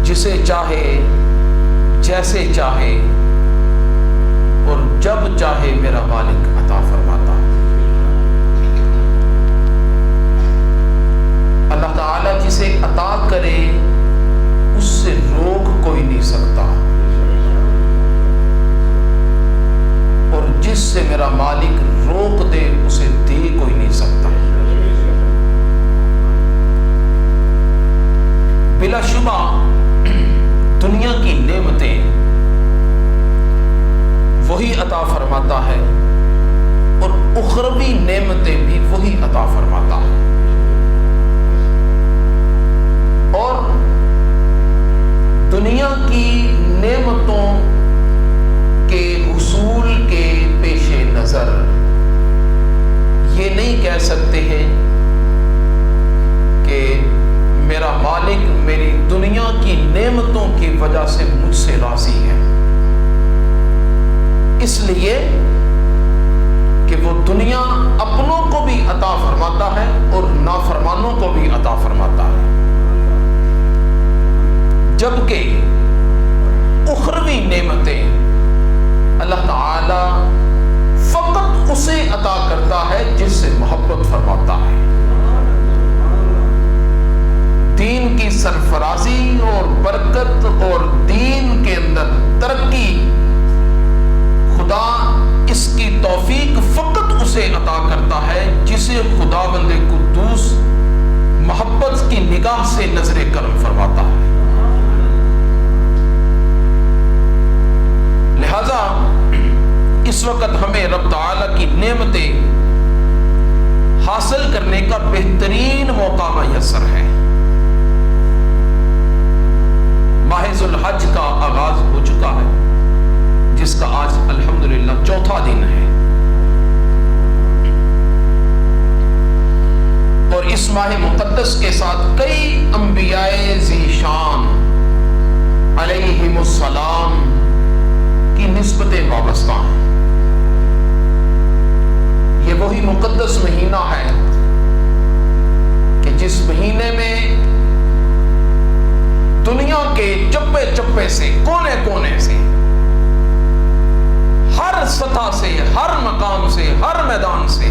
جسے چاہے جیسے چاہے اور جب چاہے میرا مالک عطا فرماتا ہے۔ اللہ تعالیٰ جسے عطا کرے اس سے روک کوئی نہیں سکتا، اور جس سے میرا مالک روک دے اسے دے کوئی نہیں سکتا۔ بلا شبہ دنیا کی نعمتیں وہی عطا فرماتا ہے اور اخروی نعمتیں بھی وہی عطا فرماتا ہے، اور دنیا کی نعمتوں کے حصول کے پیش نظر یہ نہیں کہہ سکتے ہیں کہ میرا مالک میری دنیا کی نعمتوں کی وجہ سے مجھ سے راضی ہے۔ اس لیے کہ وہ دنیا اپنوں کو بھی عطا فرماتا ہے اور نافرمانوں کو بھی عطا فرماتا ہے، جبکہ اخروی نعمتیں اللہ تعالی فقط اسے عطا کرتا ہے جس سے محبت فرماتا ہے۔ دین کی سرفرازی اور برکت اور دین کے اندر ترقی خدا اس کی توفیق فقط اسے عطا کرتا ہے جسے خدا بند قدوس محبت کی نگاہ سے نظر کرم فرماتا ہے۔ لہذا اس وقت ہمیں رب تعالیٰ کی نعمتیں حاصل کرنے کا بہترین موقع میسر ہے۔ ماہ ذو الحج کا آغاز ہو چکا ہے، جس کا آج الحمدللہ چوتھا دن ہے، اور اس ماہ مقدس کے ساتھ کئی انبیاء ذی شان علیہم السلام کی نسبتیں وابستہ ہیں۔ یہ وہی مقدس مہینہ ہے کہ جس مہینے میں دنیا کے چپے چپے سے، کونے کونے سے، ہر سطح سے، ہر مقام سے، ہر میدان سے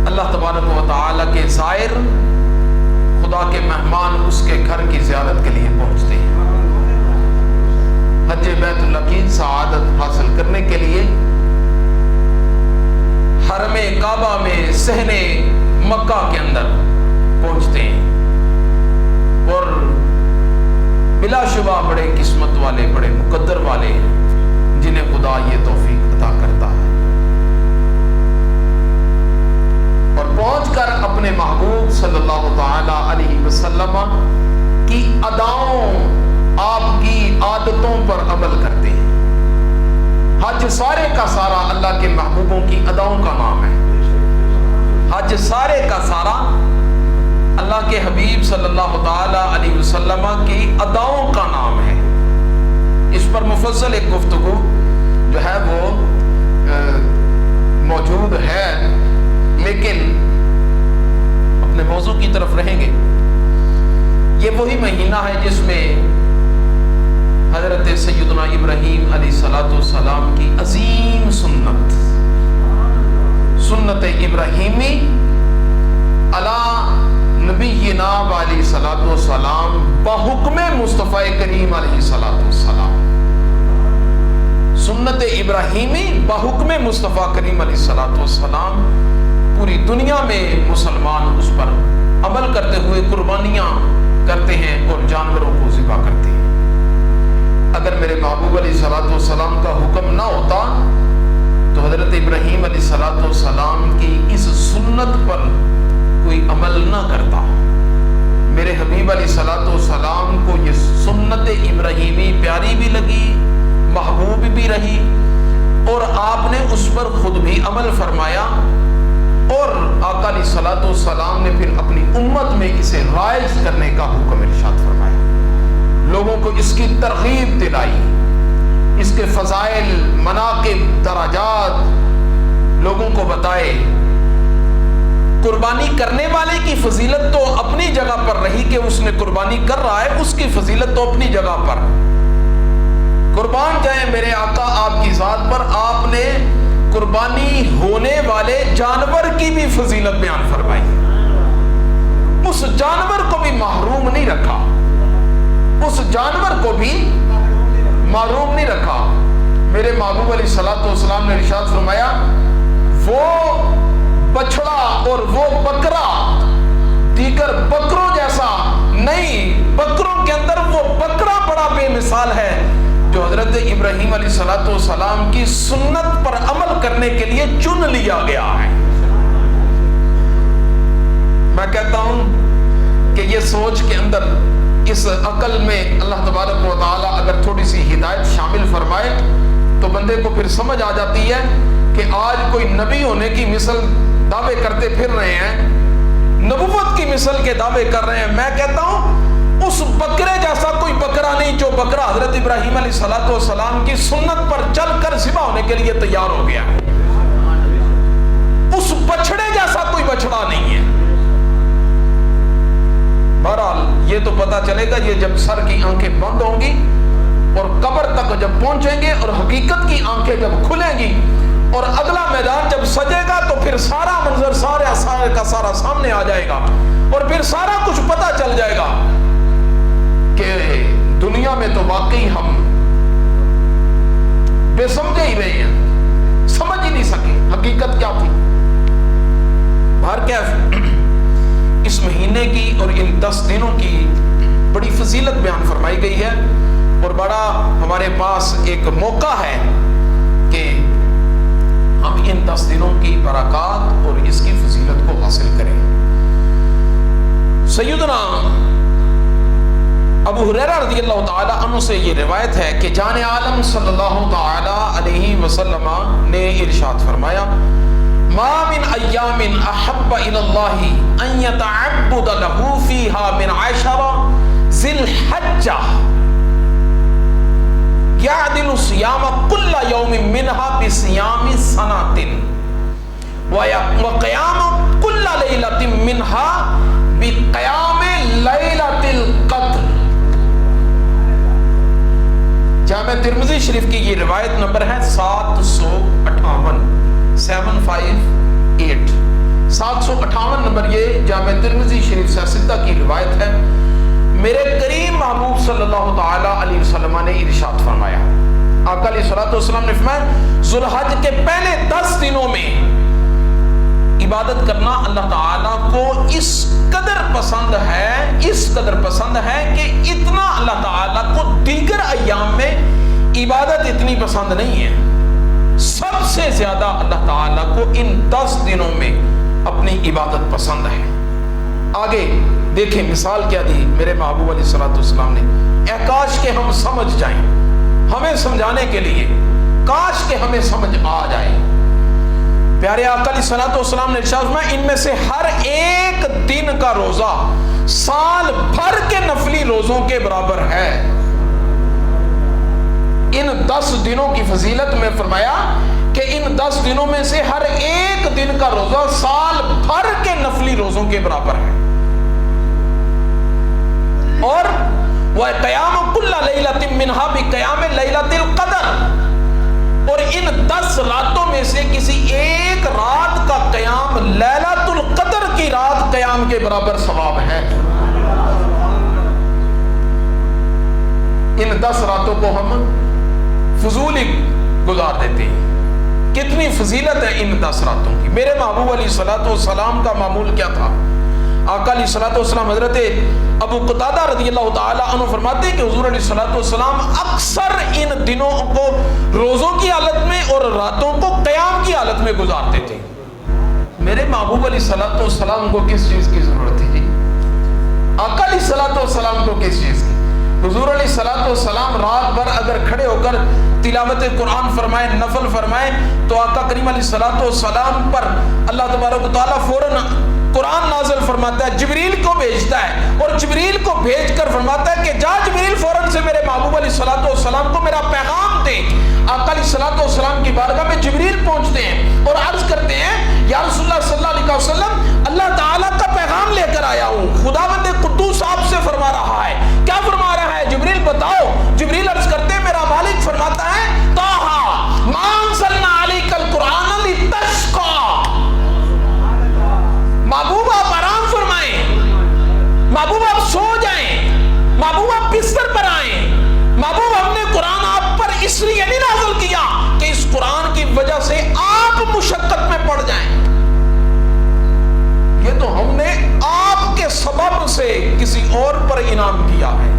اللہ تبارک و تعالی کے زائر، خدا کے مہمان اس کے گھر کی زیارت کے لیے پہنچتے ہیں۔ حج بیت اللہ کی سعادت حاصل کرنے کے لیے حرم کعبہ میں صحن مکہ کے اندر پہنچتے ہیں، اور بلا شبہ بڑے قسمت والے، بڑے مقدر والے ہیں جنہیں خدا یہ توفیق عطا کرتا ہے، اور پہنچ کر اپنے محبوب صلی اللہ تعالی علیہ وسلم کی اداؤں، آپ کی عادتوں پر عمل کرتے ہیں۔ حج سارے کا سارا اللہ کے محبوبوں کی اداؤں کا نام ہے۔ حج سارے کا سارا اللہ کے حبیب صلی اللہ تعالی علیہ وسلم کی اداؤں کا نام ہے۔ اس پر مفصل ایک گفتگو جو ہے وہ موجود ہے، لیکن اپنے موضوع کی طرف رہیں گے۔ یہ وہی مہینہ ہے جس میں حضرت سیدنا ابراہیم علیہ السلام کی عظیم سنت ابراہیمی علی نبینا علیہ السلام بحکم مصطفیٰ کریم علیہ السلام، سنت ابراہیمی بحکم مصطفیٰ کریم علیہ السلام، پوری دنیا میں مسلمان اس پر عمل کرتے ہوئے قربانیاں کرتے ہیں اور جانوروں کو ذبح کرتے ہیں۔ اگر میرے محبوب علیہ السلام کا حکم نہ ہوتا تو حضرت ابراہیم علیہ السلام کی اس سنت پر کوئی عمل نہ کرتا۔ میرے حبیب علیہ السلام کو یہ سنت ابراہیمی پیاری بھی لگی، محبوب بھی رہی، اور آپ نے اس پر خود بھی عمل فرمایا، اور آقا علیہ السلام نے پھر اپنی امت میں اسے رائج کرنے کا حکم ارشاد فرمایا، لوگوں کو اس کی ترغیب دلائی، اس کے فضائل، مناقب، درجات لوگوں کو بتائے۔ قربانی کرنے والے کی فضیلت تو اپنی جگہ پر رہی کہ اس نے قربانی کر رہا ہے، اس کی فضیلت تو اپنی جگہ پر۔ قربان جائیں میرے آقا آپ کی ذات پر، آپ نے قربانی ہونے والے جانور کی بھی فضیلت بیان فرمائی، اس جانور کو بھی محروم نہیں رکھا، اس جانور کو بھی محروم نہیں رکھا۔ میرے محبوب علیہ السلام نے ارشاد فرمایا، وہ بچڑا اور وہ بکرا دیگر بکروں جیسا نہیں، بکروں کے اندر وہ بکرا بڑا بے مثال ہے جو حضرت ابراہیم علیہ السلام کی سنت پر عمل کرنے کے لیے چن لیا گیا ہے۔ میں کہتا ہوں کہ یہ سوچ کے اندر، اس عقل میں اللہ تبارک و تعالیٰ اگر تھوڑی سی ہدایت شامل فرمائے تو بندے کو پھر سمجھ آ جاتی ہے کہ آج کوئی نبی ہونے کی مثل دعوے کرتے پھر رہے ہیں، نبوت کی مثل کے دعوے کر رہے ہیں۔ میں کہتا ہوں اس بکرے جیسا کوئی بکرا نہیں جو بکرا حضرت ابراہیم علیہ السلام کی سنت پر چل کر ذبح ہونے کے لیے تیار ہو گیا ہے، اس بچڑے جیسا کوئی بچڑا نہیں ہے۔ بہرحال یہ تو پتا چلے گا یہ جب سر کی آنکھیں بند ہوں گی اور قبر تک جب پہنچیں گے اور حقیقت کی آنکھیں جب کھلیں گی اور اگلا میدان جب سجے گا تو پھر سارا منظر سارے کا سارا سامنے آ جائے گا اور پھر سارا کچھ پتا چل جائے گا کہ دنیا میں تو واقعی ہم بے سمجھے ہی رہے ہیں، سمجھ ہی نہیں سکے حقیقت کیا تھی۔ بہرکیف اس مہینے کی اور ان 10 دنوں کی بڑی فضیلت بیان فرمائی گئی ہے اور بڑا ہمارے پاس ایک موقع ہے کہ ہم ان 10 دنوں کی برکات اور اس کی فضیلت کو حاصل کریں۔ سیدنا ابو ہریرہ رضی اللہ تعالی عنہ سے یہ روایت ہے کہ جان عالم صلی اللہ تعالی علیہ وسلم نے ارشاد فرمایا ما من ایام احب الی اللہ ان یتعبد له فیہا من 10 ذی الحجہ یعدل صیام کل یوم منها بصیام سنۃ وقیام کل لیلۃ منها بقیام لیلۃ القدر۔ جامع ترمذی شریف کی یہ روایت نمبر ہے 758 758 758 نمبر یہ جامع ترمذی شریف سے سدہ کی روایت ہے۔ میرے کریم محبوب صلی اللہ تعالی علیہ وسلم نے ارشاد فرمایا، آقا علیہ الصلوۃ والسلام نے فرمایا ذو الحج کے پہلے 10 دنوں میں عبادت کرنا اللہ تعالیٰ کو اس قدر پسند ہے کہ اتنا اللہ تعالیٰ کو دیگر ایام میں عبادت اتنی پسند نہیں ہے۔ سب سے زیادہ اللہ تعالیٰ کو ان 10 دنوں میں اپنی عبادت پسند ہے۔ آگے دیکھیں مثال کیا دی میرے محبوب علیہ الصلوۃ والسلام نے، اے کاش کہ ہم سمجھ جائیں، ہمیں سمجھانے کے لیے کاش کہ ہمیں سمجھ آ جائے۔ پیارے آقا علیہ الصلوۃ والسلام نے ارشاد فرمایا ان میں سے ہر ایک دن کا روزہ سال بھر کے نفلی روزوں کے برابر ہے۔ ان 10 دنوں کی فضیلت میں فرمایا کہ ان 10 دنوں میں سے ہر ایک دن کا روزہ سال بھر کے نفلی روزوں کے برابر ہے۔ اور وہ قیام کل لیلۃ منہا بقیام لیلۃ القدر، اور ان 10 راتوں میں سے کسی ایک رات کا قیام لیلۃ القدر کی رات قیام کے برابر ثواب ہے۔ ان 10 راتوں کو ہم فضول ہی گزار دیتے ہیں۔ کتنی فضیلت ہے ان 10 راتوں کی۔ میرے محبوب علیہ الصلوۃ والسلام کا معمول کیا تھا؟ آقا علیہ الصلوۃ والسلام حضرت ابو قتادہ رضی اللہ تعالی عنہ فرماتے ہیں کہ حضور علیہ الصلوۃ والسلام اکثر ان دنوں کو روزوں کی حالت میں اور راتوں کو قیام کی حالت میں گزارتے تھے۔ میرے محبوب علیہ الصلوۃ والسلام کو کس چیز کی ضرورت ہے؟ آقا علیہ الصلوۃ والسلام کو کس چیز کی؟ حضور علیہ الصلوۃ والسلام رات بھر اگر کھڑے ہو کر تلاوت قرآن فرمائے، نفل فرمائے، تو آقا کریم علیہ الصلوۃ والسلام پر اللہ تبارک و تعالیٰ فوراً قرآن نازل فرماتا ہے، جبریل کو بھیجتا ہے، اور جبریل کو بھیج کر فرماتا ہے کہ جا جبریل فوراً سے میرے محبوب علیہ الصلوۃ والسلام کو میرا پیغام دے۔ آقا علیہ الصلوۃ والسلام کی بارگاہ میں جبریل پہنچتے ہیں اور عرض کرتے ہیں یا رسول اللہ صلی اللہ علیہ وسلم اللہ تعالیٰ کا پیغام لے کر آیا ہوں، خداوند قدوس آپ سے فرما رہا ہے۔ کیا فرما رہا ہے؟ جبریل بتاؤ۔ جبریل عرض کرتے ہیں میرا مالک فرماتا ہے طٰہٰ مَا أَنزَلْنَا عَلَيْكَ الْقُرْآنَ لِتَشْقَىٰ، محبوب آپ آرام فرمائیں، محبوب آپ سو جائیں، محبوب آپ بستر پر آئیں، محبوب ہم نے قرآن آپ پر اس لیے نہیں نازل کیا کہ اس قرآن کی وجہ سے آپ مشقت میں پڑ جائیں، یہ تو ہم نے آپ کے سبب سے کسی اور پر انعام کیا ہے،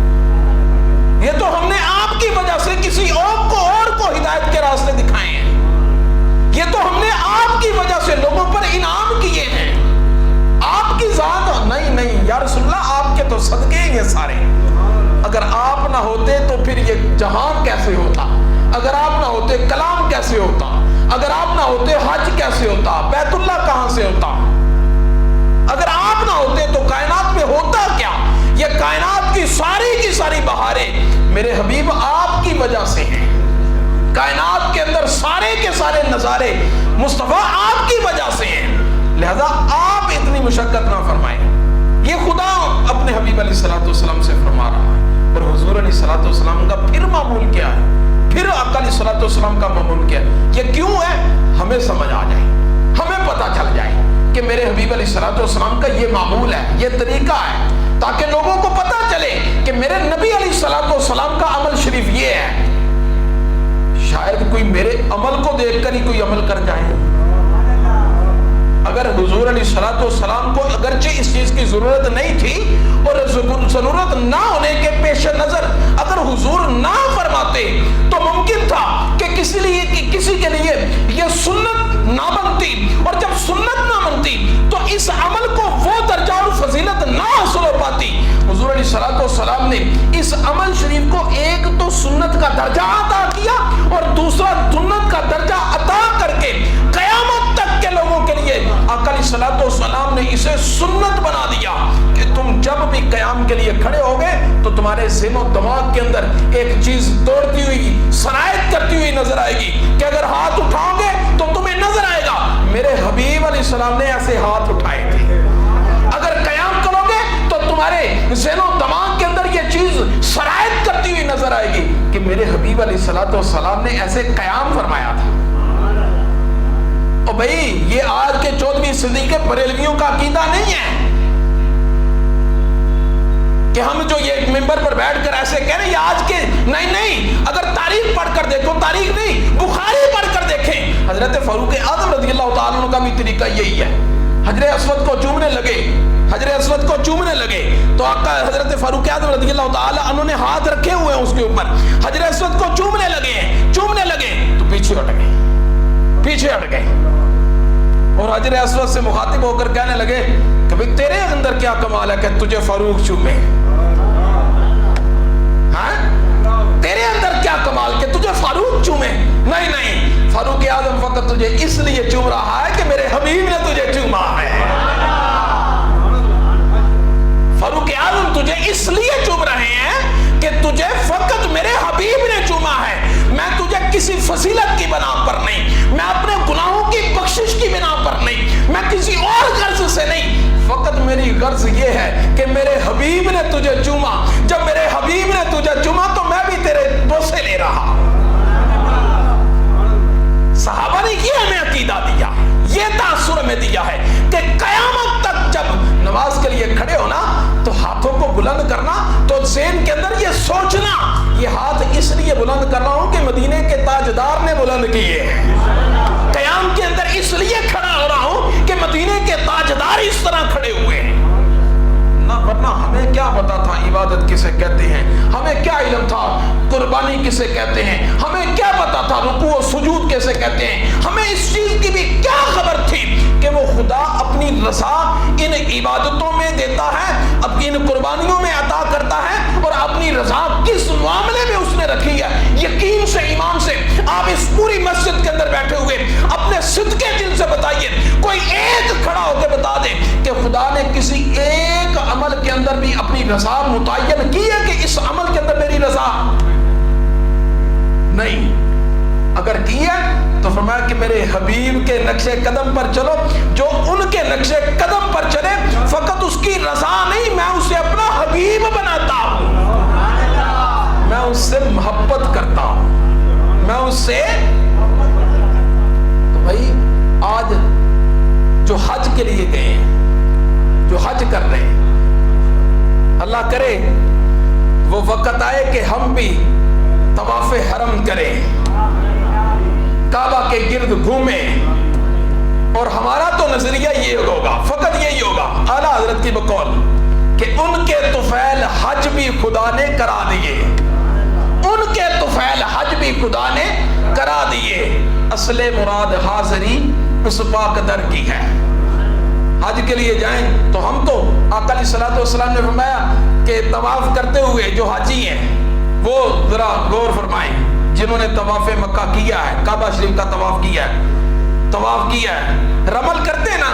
یہ تو ہم نے آپ کی وجہ سے کسی اور کو ہدایت کے راستے دکھائے ہیں، یہ تو ہم نے آپ کی وجہ سے لوگوں پر انعام کیے ہیں۔ آپ کی ذات نہیں یا رسول اللہ آپ کے تو صدقے ہیں یہ سارے، اگر آپ نہ ہوتے تو پھر یہ جہان کیسے ہوتا، اگر آپ نہ ہوتے کلام کیسے ہوتا، اگر آپ نہ ہوتے حج کیسے ہوتا، بیت اللہ کہاں سے ہوتا، اگر آپ نہ ہوتے تو کائنات میں ہوتا کیا؟ یہ کائنات کی کی ساری بہاریں میرے حبیب آپ کی وجہ سے ہیں. کائنات کے اندر سارے کے سارے نظارے مصطفیٰ آپ کی وجہ سے ہیں. لہذا آپ اتنی مشقت نہ فرمائیں. یہ خدا اپنے حبیب علیہ الصلوۃ والسلام سے فرما رہا ہے. اور حضور علیہ الصلوۃ والسلام کا پھر معمول کیا ہے, پھر آقا علیہ الصلوۃ والسلام کا معمول کیا ہے, یہ کیوں ہے ہمیں سمجھ آ جائے, ہمیں پتہ چل جائے کہ میرے حبیب علیہ الصلوۃ والسلام کا یہ معمول ہے, یہ طریقہ ہے, تاکہ لوگوں کو پتہ چلے کہ میرے نبی علیہ الصلوۃ والسلام کا عمل شریف یہ ہے. شاید کوئی میرے عمل کو دیکھ کر ہی کوئی عمل کر جائے. اگر حضور علیہ الصلوۃ والسلام کو اگرچہ اس چیز کی ضرورت نہیں تھی اور ضرورت نہ ہونے کے پیش نظر اگر حضور نہ فرماتے تو ممکن تھا کہ کسی کے لیے یہ سنت نہ بنتی, اور جب سنت نہ بنتی تو اس عمل کو وہ درجہ اور فضیلت نہ حاصل ہو پاتی. حضور علیہ الصلوۃ والسلام نے اس عمل شریف کو ایک تو سنت کا درجہ عطا کیا اور دوسرا سنت کا درجہ عطا کر کے قیامت تک کے لوگوں کے لیے آقا علیہ الصلوۃ والسلام نے اسے سنت بنا دیا کہ تم جب بھی قیام کے لیے کھڑے ہوگے تو تمہارے ذہن و دماغ کے اندر ایک چیز دوڑتی ہوئی سرایت کرتی ہوئی نظر آئے گی کہ اگر ہاتھ اٹھاؤ گے تو تمہیں نظر آئے گا میرے حبیب علیہ السلام نے ایسے ہاتھ اٹھائے تھے. اگر قیام کرو گے تو تمہارے ذہن و دماغ کے اندر یہ چیز سرایت کرتی ہوئی نظر آئے گی کہ میرے حبیب علیہ الصلوۃ والسلام نے ایسے قیام فرمایا تھا. اور بھئی یہ آج کے 14ویں صدی کے بریلویوں کا عقیدہ نہیں ہے کہ ہم جو یہ منبر پر بیٹھ کر ایسے کہہ رہے ہیں یہ آج کے نہیں. اگر تاریخ پڑھ کر دیکھو, تاریخ نہیں بخاری پڑھ کر دیکھیں, حضرت فاروق اعظم رضی اللہ تعالیٰ عنہ کا بھی طریقہ یہی ہے. حجر اسود کو چومنے لگے تو آقا حضرت فاروق اعظم رضی اللہ تعالیٰ عنہ نے ہاتھ رکھے ہوئے ہیں اس کے اوپر, حجر اسود کو چومنے لگے تو پیچھے ہٹ گئے اور حجر اسود سے مخاطب ہو کر کہنے لگے کہ بھئی تیرے اندر کیا کمال ہے کہ تجھے فاروق چومے, تیرے اندر کیا کمال کہ تجھے فاروق چومے. نہیں, فاروق اعظم فقط تجھے اس لیے چوم رہا ہے کہ میرے حبیب نے تجھے چوما ہے. فاروق اعظم تجھے اس لیے چوم رہے ہیں کہ تجھے فقط میرے حبیب نے چوما ہے. میں تجھے کسی فضیلت کی بنا پر نہیں, میں اپنے گناہوں کی بخشش کی بنا پر نہیں, میں کسی اور غرض سے نہیں, فقط میری غرض یہ ہے کہ میرے حبیب نے تجھے چوما. جب میرے حبیب نے تجھے چوما تو میں بھی تیرے بوسے لے رہا. صحابہ نے یہ ہمیں عقیدہ دیا, یہ تاثر میں دیا ہے کہ قیامت تک جب نماز کے لیے کھڑے ہونا تو ہاتھوں کو بلند کرنا, تو ذہن کے اندر یہ سوچنا یہ ہاتھ اس لیے بلند کر رہا ہوں کہ مدینے کے تاجدار نے بلند کیے ہیں. قیام کے اندر اس لیے کھڑا ہو رہا ہوں کہ مدینے کے تاجدار اس طرح کھڑے ہوئے ہیں. نہ ورنہ ہمیں کیا پتا تھا عبادت کسے کہتے ہیں, ہمیں کیا علم تھا قربانی کسے کہتے ہیں, ہمیں کیا پتا تھا رکوع و سجود کیسے کہتے ہیں, ہمیں اس چیز کی بھی کیا خبر تھی کہ وہ خدا اپنی رضا ان عبادتوں میں دیتا ہے, اب ان قربانیوں میں عطا کرتا ہے, اور اپنی رضا کس معاملے میں اس نے رکھی ہے. یقین سے ایمان سے آپ اس پوری مسجد کے اندر بیٹھے ہوئے اپنے صدقے دل سے بتائیے, کوئی ایک کھڑا ہو کے بتا دے کہ خدا نے کسی ایک عمل کے اندر بھی اپنی رضا متعین کی ہے کہ اس عمل کے اندر میری رضا نہیں. اگر کی ہے تو فرمایا کہ میرے حبیب کے نقش قدم پر چلو, جو ان کے نقش قدم پر چلے فقط اس کی رضا نہیں, میں اسے اپنا حبیب بناتا ہوں, میں اس سے محبت کرتا ہوں, میں اس سے. تو بھائی آج جو حج کے لیے گئے ہیں, جو حج کر رہے ہیں, اللہ کرے وہ وقت آئے کہ ہم بھی طواف حرم کریں, کعبہ کے گرد گھومیں, اور ہمارا تو نظریہ یہ ہوگا, فقط یہی ہوگا اعلیٰ حضرت کی بقول کہ ان کے طفیل حج بھی خدا نے کرا دیے, ان کے طفیل حج بھی خدا نے کرا دیے. اصل مراد حاضری اس پاک در کی ہے. حج کے لیے جائیں تو ہم تو آقا علیہ الصلوۃ والسلام نے فرمایا کہ طواف کرتے ہوئے جو حاجی ہیں وہ ذرا غور فرمائیں, جنہوں نے طواف مکہ کیا ہے, کعبہ شریف کا طواف کیا ہے, رمل کرتے ہیں نا,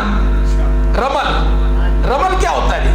رمل کیا ہوتا ہے؟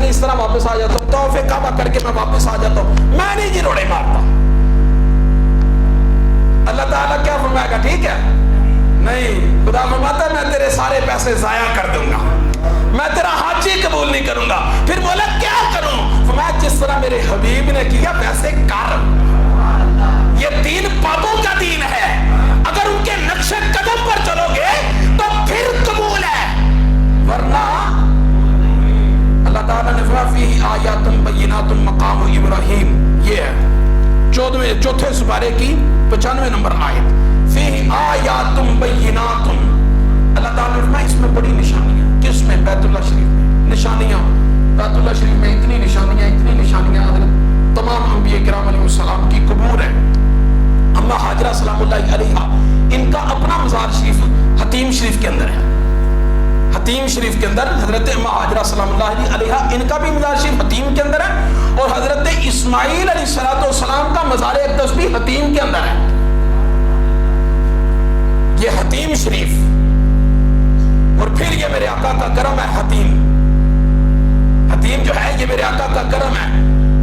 کہ اس طرح واپس آ جاتا ہوں، طواف کعبہ کر کے میں واپس آ جاتا ہوں، میں نہیں جی روڑے مارتا. اللہ تعالیٰ کیا فرمائے گا؟ ٹھیک ہے؟ نہیں، خدا فرماتا ہے میں تیرے سارے پیسے ضائع کر دوں گا، میں تیرا حاجی قبول نہیں کروں گا. پھر بولا کیا کروں؟ فرمایا جس طرح میرے حبیب نے کیا ویسے کر. یہ دین پاپوں کا دین ہے، اگر ان کے نقش قدم پر چلو گے تو پھر قبول ہے، ورنہ. اللہ تعالیٰ نے فرمایا فیہ آیات بینات مقام ابراہیم، یہ ہے چوتھے سپارے کی 95 نمبر آیت. فیہ آیات بینات، اللہ تعالیٰ نے فرمایا اس میں بڑی نشانیاں. کس میں؟ بیت اللہ شریف میں نشانیاں. بیت اللہ شریف میں اتنی نشانیاں حضرت تمام انبیاء کرام علیہ السلام کی قبور ہے. اما حاجرہ سلام اللہ علیہا، ان کا اپنا مزار شریف حتیم شریف کے اندر ہے. حتیم شریف کے اندر حضرت اما حاجرہ سلام اللہ علیہا ان کا بھی مزار شریف حتیم کے اندر ہے، اور حضرت اسماعیل علیہ السلام کا مزار اقدس بھی حتیم کے اندر ہے. یہ حتیم شریف، اور پھر یہ میرے آقا کا کرم ہے. حتیم جو ہے یہ میرے آقا کا کرم ہے.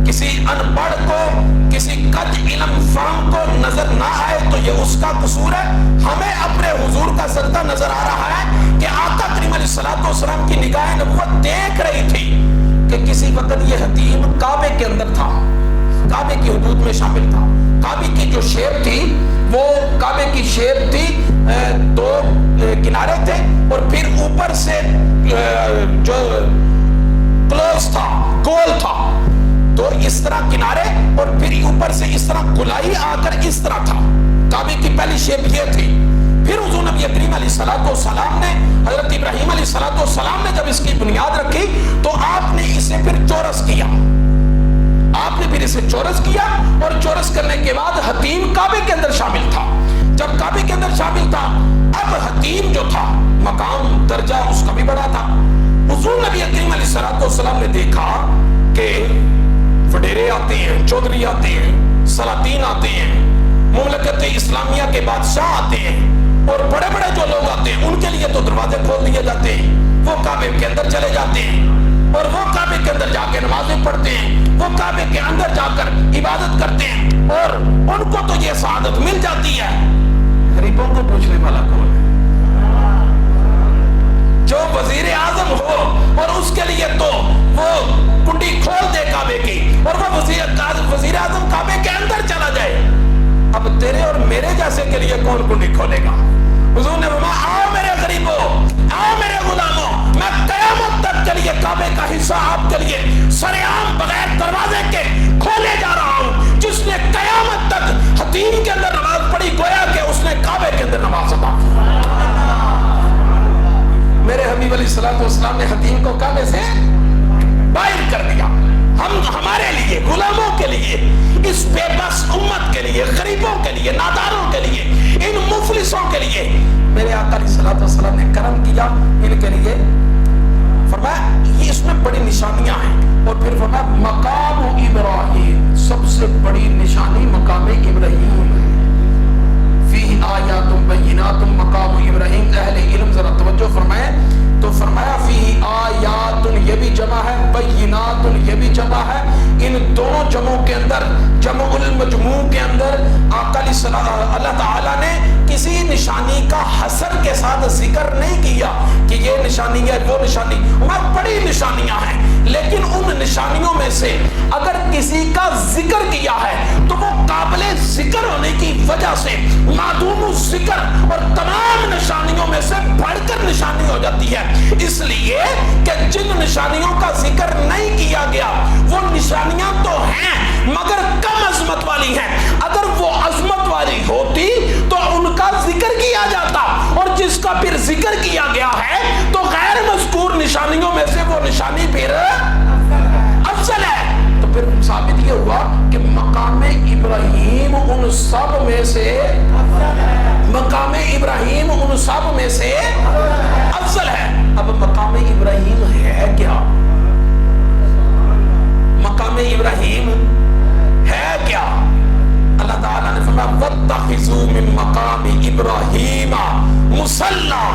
کسی ان پڑھ کو، کسی کج علم فام کو نظر نہ آئے تو یہ اس کا قصور ہے. ہمیں اپنے حضور کا صدقہ نظر آ رہا ہے کہ آقا کریم علیہ السلام کی نگاہ نبوت دیکھ رہی تھی کہ کسی وقت یہ حتیم کعبے کے اندر تھا، کعبے کی حدود میں شامل تھا. کعبے کی جو شیپ تھی وہ کعبے کی شیپ تھی، دو کنارے تھے اور پھر اوپر سے جو کلوز تھا، گول تھا، تو اس طرح کنارے اور پھر اوپر سے اس طرح گلائی آ کر اس طرح تھا. کعبے کی پہلی شیپ یہ تھی. پھر حضور نبی کریم علیہ السلام نے، حضرت ابراہیم علیہ السلام نے جب اس کی بنیاد رکھی تو آپ نے اسے پھر چورس کیا. آپ نے پھر اسے چورس کیا، اور چورس کرنے کے بعد حتیم کعبے کے اندر شامل تھا. جب کعبے کے اندر شامل تھا، اب حتیم جو تھا مقام درجہ اس کا بھی بڑا تھا. حضور نبی کریم علیہ السلام نے دیکھا کہ وڈیرے آتے ہیں، چودھری آتے ہیں، سلاطین آتے ہیں، مملکت اسلامیہ کے بادشاہ آتے ہیں، اور بڑے بڑے جو لوگ آتے ہیں ان کے لیے تو دروازے کھول دیے جاتے ہیں. وہ کعبے کے اندر چلے جاتے ہیں اور وہ کعبے کے اندر جا کے نمازیں پڑھتے ہیں، وہ کعبے کے اندر جا کر عبادت کرتے ہیں، اور ان کو تو یہ سعادت مل جاتی ہے. غریبوں کو پوچھنے والا کون ہے؟ جو وزیر اعظم ہو اور اس کے لیے تو وہ کنڈی کھول دے کعبے کی، اور وہ وزیر اعظم کعبے کے اندر چلا جائے. اب تیرے اور میرے جیسے کے لیے کون کنڈی کھولے گا؟ حضور نے فرمایا آؤ میرے غریبوں، آؤ میرے غلاموں، میں قیامت تک کے لیے کعبے کا حصہ آپ کے لیے سرعام بغیر دروازے کے کھولے جا رہا ہوں. جس نے قیامت تک حتیم کے اندر نماز پڑھی گویا کہ اس نے کعبے کے اندر نماز ادا کی. میرے حبیب علیہ السلام نے حتیم کو کعبے سے باہر کر دیا. ہم ہمارے لیے، غلاموں کے لیے، اس بے بس امت کے لیے، غریبوں کے لیے، ناداروں کے لیے، ان مفلسوں کے لیے میرے آقا علیہ السلام نے کرم کیا. ان کے لیے فرمایا یہ اس میں بڑی نشانیاں ہیں، اور پھر فرمایا مقام ابراہیم، سب سے بڑی نشانی مقام ابراہیم ہے. فی آیات بینات مقام ابراہیم. اہل علم ذرا توجہ فرمائے تو فرمایا فی آیات یہ بھی جمع ہے، بینات یہ بھی جمع ہے. ان دونوں جمعوں کے اندر، جمع المجموع کے اندر آقا اللہ تعالیٰ نے کسی نشانی کا حسر کے ساتھ ذکر نہیں کیا کہ یہ نشانی ہے وہ نشانی. وہاں بڑی نشانیاں ہیں، لیکن ان نشانیوں میں سے اگر کسی کا ذکر کیا ہے تو وہ قابل ذکر ہونے کی وجہ سے معدوم الذکر اور تمام نشانیوں میں سے بڑھ کر نشانی ہو جاتی ہے. اس لیے کہ جن نشانیوں کا ذکر نہیں کیا گیا وہ نشانیاں تو ہیں مگر کم عظمت والی ہیں. اگر وہ عظمت والی ہوتی تو ان کا ذکر کیا جاتا، اور جس کا پھر ذکر کیا گیا ہے تو غیر مذکور نشانیوں میں سے وہ نشانی پھر افضل ہے. تو پھر ثابت یہ ہوا کہ مقام ابراہیم ان سب میں سے، مقام ابراہیم ان سب میں سے افضل ہے. اب مقام ابراہیم ہے کیا؟ مقام ابراہیم ہے کیا؟ اللہ تعالیٰ نے فرمایا وَاتَّخِذُوا مِن مَقَامِ إِبْرَاهِيمَ مُصَلًّى.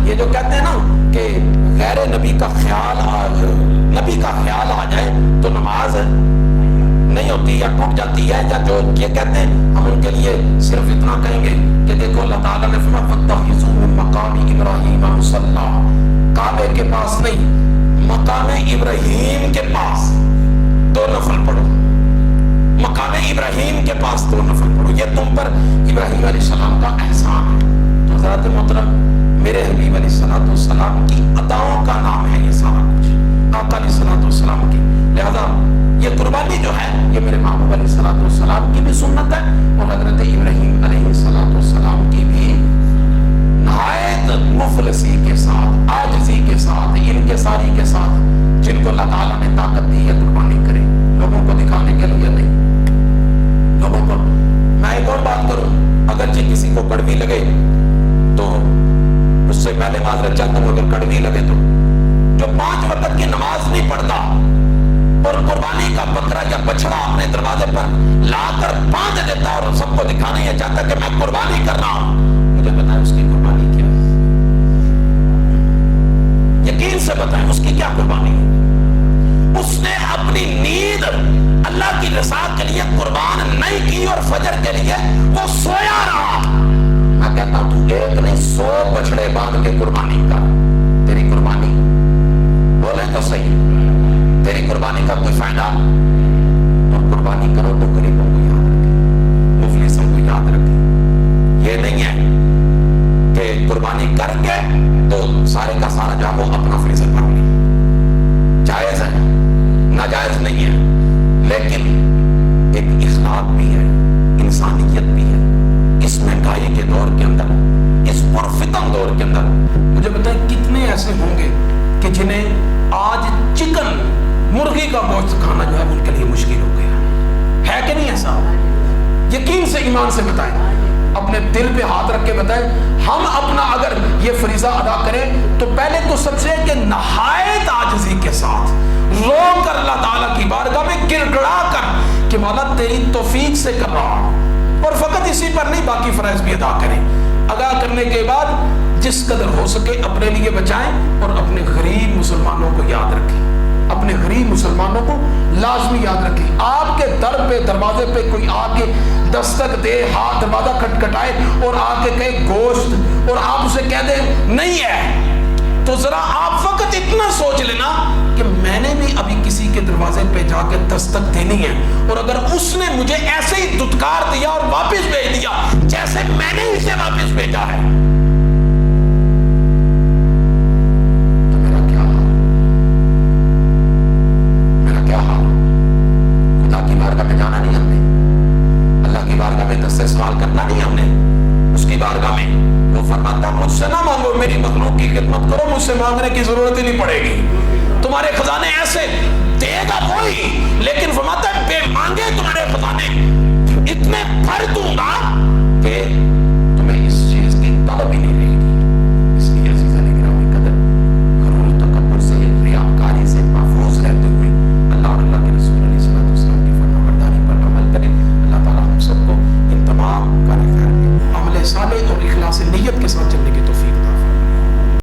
یہ جو کہتے ہیں نا کہ غیر نبی کا خیال نبی کا خیال آ جائے تو نماز نہیں ہوتی یا ٹوٹ جاتی ہے، یا جو یہ کہتے ہیں ہم ان کے لیے صرف اتنا کہیں گے کہ دیکھو اللہ تعالیٰ نے فرمایا فَاتَّخِذُوا مِن مَقَامِ إِبْرَاهِيمَ مُصَلًّى، کعبے کے پاس نہیں، مقام ابراہیم کے پاس 2 نفل پڑھو، مقام ابراہیم کے پاس 2 نفل پڑھو، یہ تم پر ابراہیم علیہ السلام کا احسان ہے۔ تو حضرات محترم، میرے حبیب علیہ السلام کی اداؤں کا نام ہے یہ سارا کچھ، آقا علیہ السلام کی، لہذا یہ قربانی جو ہے یہ میرے محبوب علیہ السلام کی بھی سنت ہے، اور حضرت ابراہیم علیہ السلام کی بھی نہایت مفلسی کے ساتھ، عاجزی کے ساتھ، انکساری کے ساتھ، جن کو اللہ تعالیٰ نے طاقت دی ہے قربانی کرے، لوگوں کو دکھانے کے لیے نہیں، لوگوں کو۔ میں ایک اور بات کروں، اگرچہ کسی کو کڑوی لگے تو اس سے پہلے معذرت چاہتا ہوں، اگر کڑوی لگے تو جو 5 وقت کی نماز نہیں پڑھتا اور قربانی کا بکرا یا بچڑا اپنے دروازے پر لا کر باندھ دیتا اور سب کو دکھانا یہ چاہتا کہ میں قربانی کر رہا ہوں، مجھے بتائیں اس کی قربانی کیا ہے؟ یقین سے بتائیں اس کی کیا قربانی ہے؟ اس نے اپنی نیند اللہ کی رضا کے لیے قربان نہیں کی اور فجر کے لیے وہ سویا رہا۔ میں کہتا ہوں تو ایک نہیں 100 بچڑے باندھ کے قربانی کر، تیری قربانی بولے تو صحیح، تیری قربانی کا کوئی فائدہ؟ اور قربانی کرو تو غریبوں کو یاد رکھے، مفلسوں کو یاد رکھے، یہ نہیں ہے کہ قربانی کر کے تو سارے کا سارا جو وہ اپنا فریضہ بھر لے، جائز ہے، ناجائز نہیں ہے، لیکن ایک اخلاق بھی ہے، انسانیت بھی ہے، اس مہنگائی کے دور کے اندر، اس پرفتن دور کے اندر۔ مجھے بتائیں کتنے ایسے ہوں گے کہ جنہیں آج چکن مرغی کا گوشت کھانا جو ہے ان کے لیے مشکل ہو گیا ہے کہ نہیں ایسا؟ یقین سے ایمان سے بتائیں، اپنے دل پہ ہاتھ رکھ کے بتائیں، ہم اپنا اگر یہ فریضہ ادا کریں تو پہلے تو سب سے کہ نہایت عاجزی کے ساتھ رو کر اللہ تعالیٰ کی بارگاہ میں گر گڑا کر کہ مولا تیری توفیق سے کر رہا ہوں، اور فقط اسی پر نہیں باقی فرائض بھی ادا کریں۔ ادا کرنے کے بعد جس قدر ہو سکے اپنے لیے بچائیں اور اپنے غریب مسلمانوں کو یاد رکھیں، اپنے غریب مسلمانوں کو لازمی یاد رکھیں۔ آپ کے در پہ دروازے پہ کوئی آ کے دستک دے، ہاتھ دروازہ کھٹکھٹائے اور آ کے کہے گوشت، اور آپ اسے کہہ دیں نہیں ہے، تو ذرا آپ فقط اتنا سوچ لینا کہ میں نے بھی ابھی کسی کے دروازے پہ جا کے دستک دینی ہے، اور اگر اس نے مجھے ایسے ہی دھتکار دیا اور واپس بھیج دیا جیسے میں نے اسے واپس بھیجا ہے، تو میرا کیا حال، میرا کیا حال؟ خدا کی بارگاہ میں جانا نہیں ہم نے، اللہ کی بارگاہ میں دس سے سوال کرنا نہیں ہم نے، اس کی بارگاہ میں وہ فرماتا مجھ سے نہ مانگو، میری مخلوق کی خدمت کرو، مجھ سے مانگنے کی ضرورت ہی نہیں پڑے گی، تمہارے خزانے ایسے دے گا وہی، لیکن فرماتا ہے بے مانگے تمہارے خزانے اتنے بھر دوں گا